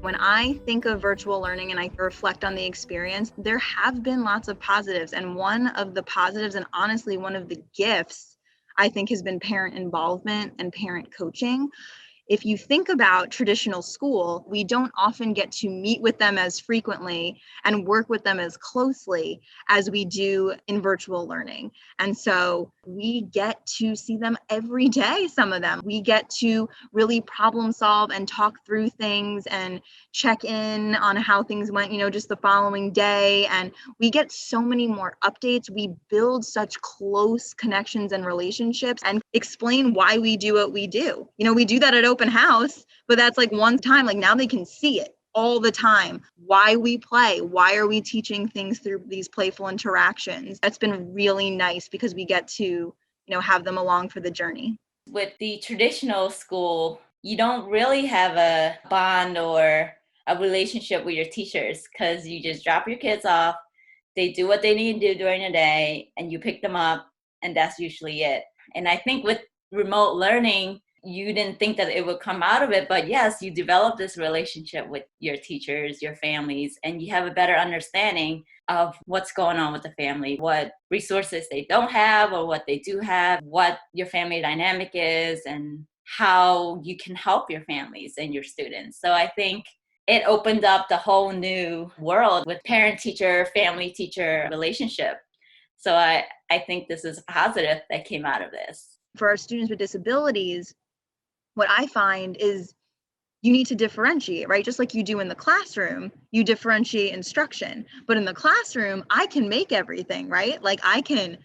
When I think of virtual learning and I reflect on the experience, there have been lots of positives. And one of the positives, and honestly, one of the gifts, I think has been parent involvement and parent coaching. If you think about traditional school, we don't often get to meet with them as frequently and work with them as closely as we do in virtual learning. And so we get to see them every day, some of them. We get to really problem solve and talk through things and check in on how things went, just the following day. And we get so many more updates. We build such close connections and relationships and explain why we do what we do. We do that at open house, but that's like one time. Like now they can see it all the time. Why we play, why are we teaching things through these playful interactions? That's been really nice because we get to, have them along for the journey. With the traditional school, you don't really have a bond or a relationship with your teachers because you just drop your kids off, they do what they need to do during the day, and you pick them up, and that's usually it. And I think with remote learning, you didn't think that it would come out of it, but yes, you develop this relationship with your teachers, your families, and you have a better understanding of what's going on with the family, what resources they don't have or what they do have, what your family dynamic is, and how you can help your families and your students. So I think it opened up the whole new world with parent-teacher, family-teacher relationship. So I think this is a positive that came out of this. For our students with disabilities, what I find is you need to differentiate, right? Just like you do in the classroom, you differentiate instruction. But in the classroom, I can make everything, right? Like I can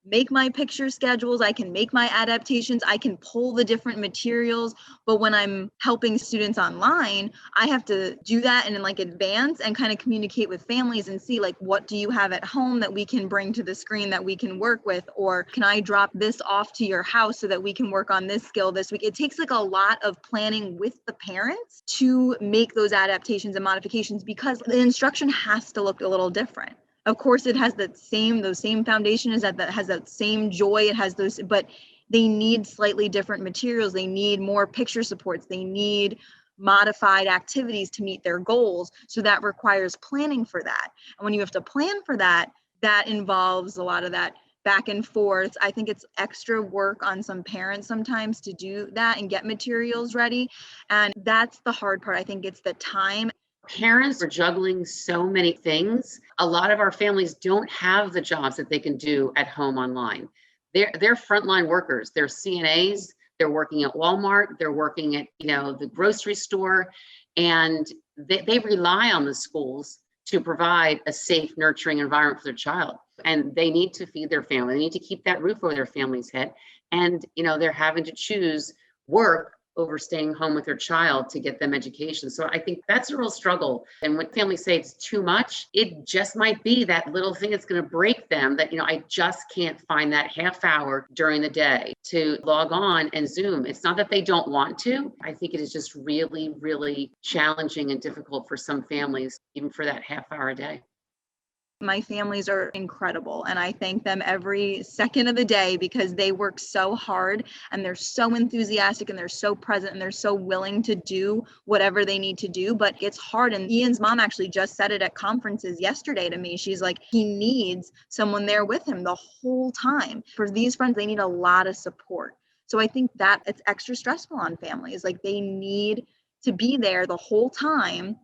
make my picture schedules, I can make my adaptations, I can pull the different materials. But when I'm helping students online, I have to do that in like advance and kind of communicate with families and see like, what do you have at home that we can bring to the screen that we can work with? Or can I drop this off to your house so that we can work on this skill this week? It takes like a lot of planning with the parents to make those adaptations and modifications because the instruction has to look a little different. Of course, it has those same foundation, has that same joy. It has those, but they need slightly different materials. They need more picture supports. They need modified activities to meet their goals. So that requires planning for that. And when you have to plan for that, that involves a lot of that back and forth. I think it's extra work on some parents sometimes to do that and get materials ready. And that's the hard part. I think it's the time. Parents are juggling so many things. A lot of our families don't have the jobs that they can do at home online. They're frontline workers. They're CNAs. They're working at Walmart. They're working at the grocery store, and they rely on the schools to provide a safe, nurturing environment for their child. And they need to feed their family. They need to keep that roof over their family's head. And they're having to choose work over staying home with their child to get them education. So I think that's a real struggle. And when families say it's too much, it just might be that little thing that's going to break them that, I just can't find that half hour during the day to log on and Zoom. It's not that they don't want to. I think it is just really, really challenging and difficult for some families, even for that half hour a day. My families are incredible, and I thank them every second of the day because they work so hard and they're so enthusiastic and they're so present and they're so willing to do whatever they need to do. But it's hard. And Ian's mom actually just said it at conferences yesterday to me. She's like, he needs someone there with him the whole time. For these friends, they need a lot of support. So I think that it's extra stressful on families. Like they need to be there the whole time.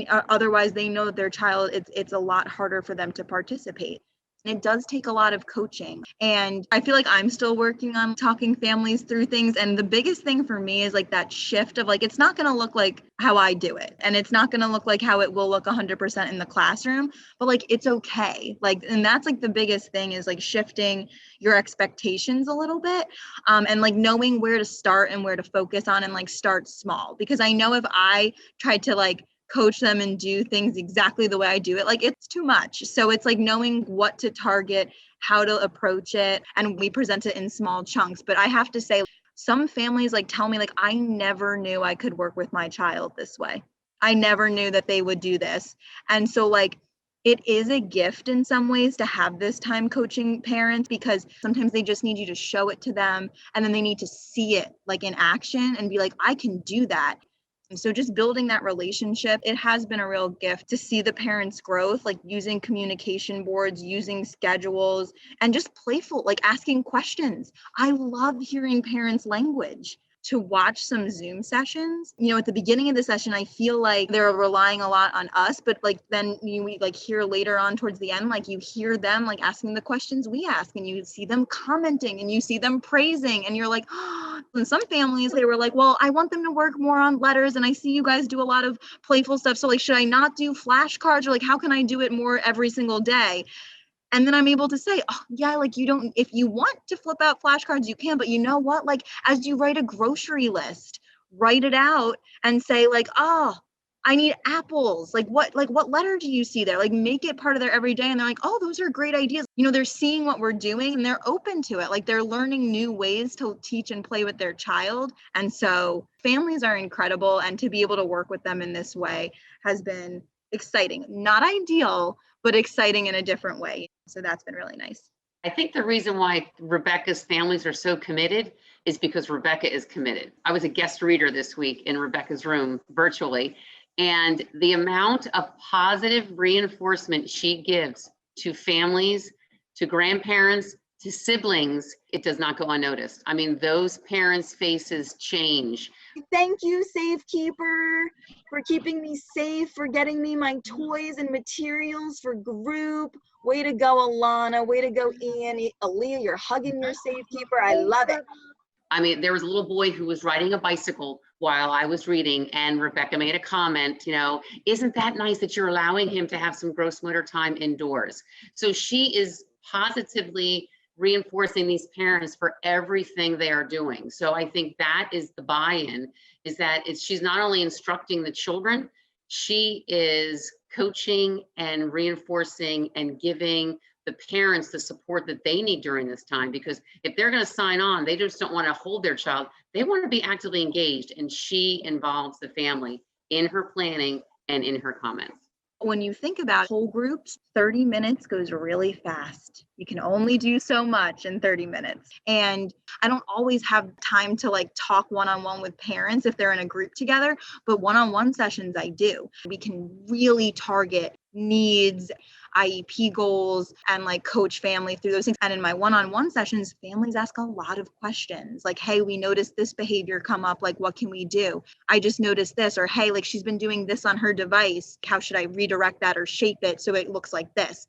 Otherwise they know that their child, it's a lot harder for them to participate. And it does take a lot of coaching. And I feel like I'm still working on talking families through things. And the biggest thing for me is like that shift of like, it's not going to look like how I do it. And it's not going to look like how it will look 100% in the classroom, but like, it's okay. Like, and that's like the biggest thing is like shifting your expectations a little bit. And like knowing where to start and where to focus on and like start small. Because I know if I tried to like coach them and do things exactly the way I do it, like it's too much. So it's like knowing what to target, how to approach it, and we present it in small chunks. But I have to say, some families like tell me like, I never knew I could work with my child this way. I never knew that they would do this. And so like, it is a gift in some ways to have this time coaching parents because sometimes they just need you to show it to them and then they need to see it like in action and be like, I can do that. So just building that relationship, it has been a real gift to see the parents' growth, like using communication boards, using schedules, and just playful, like asking questions. I love hearing parents' language. To watch some Zoom sessions, at the beginning of the session, I feel like they're relying a lot on us, but like then we like hear later on towards the end, like you hear them like asking the questions we ask, and you see them commenting and you see them praising, and you're like, oh. In some families, they were like, well, I want them to work more on letters, and I see you guys do a lot of playful stuff. So like, should I not do flashcards, or like, how can I do it more every single day? And then I'm able to say, oh, yeah, like if you want to flip out flashcards, you can, but you know what? Like, as you write a grocery list, write it out and say like, oh, I need apples. Like what letter do you see there? Like make it part of their everyday. And they're like, oh, those are great ideas. They're seeing what we're doing and they're open to it. Like they're learning new ways to teach and play with their child. And so families are incredible. And to be able to work with them in this way has been exciting. Not ideal, but exciting in a different way. So that's been really nice. I think the reason why Rebecca's families are so committed is because Rebecca is committed. I was a guest reader this week in Rebecca's room virtually, and the amount of positive reinforcement she gives to families, to grandparents, to siblings, it does not go unnoticed. I mean, those parents' faces change. Thank you, Safekeeper, for keeping me safe, for getting me my toys and materials for group. Way to go, Alana. Way to go, Ian. Aaliyah, you're hugging your Safekeeper. I love it. I mean, there was a little boy who was riding a bicycle while I was reading, and Rebecca made a comment, isn't that nice that you're allowing him to have some gross motor time indoors? So she is positively reinforcing these parents for everything they are doing. So I think that is the buy-in, is that she's not only instructing the children, she is coaching and reinforcing and giving the parents the support that they need during this time. Because if they're going to sign on, they just don't want to hold their child. They want to be actively engaged, and she involves the family in her planning and in her comments. When you think about whole groups, 30 minutes goes really fast. You can only do so much in 30 minutes. And I don't always have time to like talk one-on-one with parents if they're in a group together, but one-on-one sessions I do. We can really target needs, IEP goals, and like coach family through those things. And in my one-on-one sessions, families ask a lot of questions like, hey, we noticed this behavior come up. Like, what can we do? I just noticed this. Or, hey, like she's been doing this on her device. How should I redirect that or shape it so it looks like this?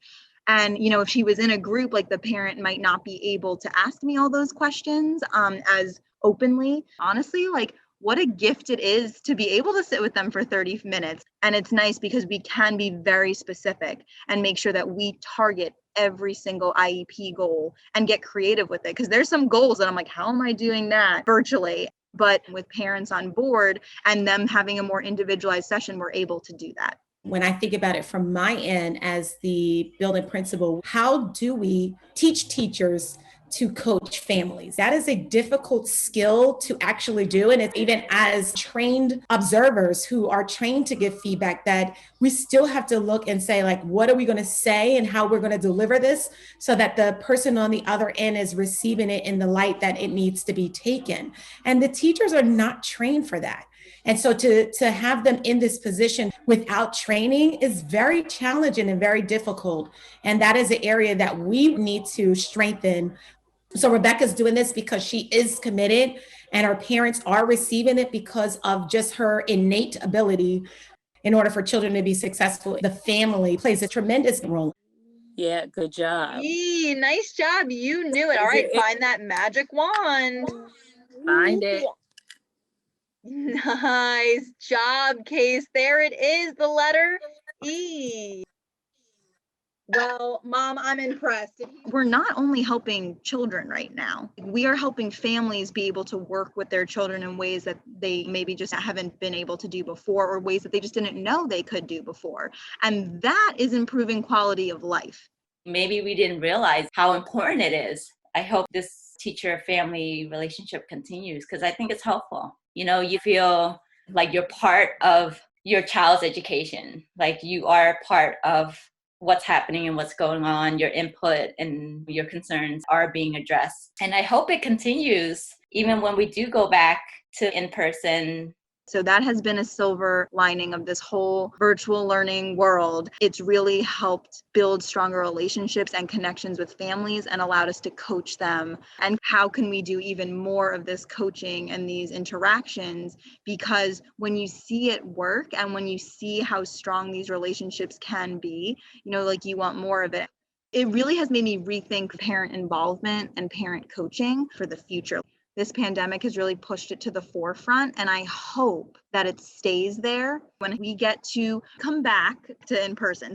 And, if she was in a group, like the parent might not be able to ask me all those questions as openly. Honestly, like what a gift it is to be able to sit with them for 30 minutes. And it's nice because we can be very specific and make sure that we target every single IEP goal and get creative with it. Because there's some goals that I'm like, how am I doing that virtually? But with parents on board and them having a more individualized session, we're able to do that. When I think about it from my end as the building principal, how do we teach teachers to coach families? That is a difficult skill to actually do. And it's even as trained observers who are trained to give feedback, that we still have to look and say, like, what are we going to say and how we're going to deliver this so that the person on the other end is receiving it in the light that it needs to be taken. And the teachers are not trained for that. And so to have them in this position without training is very challenging and very difficult. And that is an area that we need to strengthen. So Rebecca's doing this because she is committed, and her parents are receiving it because of just her innate ability. In order for children to be successful, the family plays a tremendous role. Yeah, good job. Yee, nice job. You knew it. All right, find that magic wand. Find it. Nice job, Case. There it is, the letter E. Well, Mom, I'm impressed. We're not only helping children right now, we are helping families be able to work with their children in ways that they maybe just haven't been able to do before, or ways that they just didn't know they could do before. And that is improving quality of life. Maybe we didn't realize how important it is. I hope this teacher-family relationship continues because I think it's helpful. You feel like you're part of your child's education, like you are part of what's happening and what's going on, your input and your concerns are being addressed. And I hope it continues even when we do go back to in-person So that has been a silver lining of this whole virtual learning world. It's really helped build stronger relationships and connections with families and allowed us to coach them. And how can we do even more of this coaching and these interactions? Because when you see it work and when you see how strong these relationships can be, like you want more of it. It really has made me rethink parent involvement and parent coaching for the future. This pandemic has really pushed it to the forefront, and I hope that it stays there when we get to come back to in person.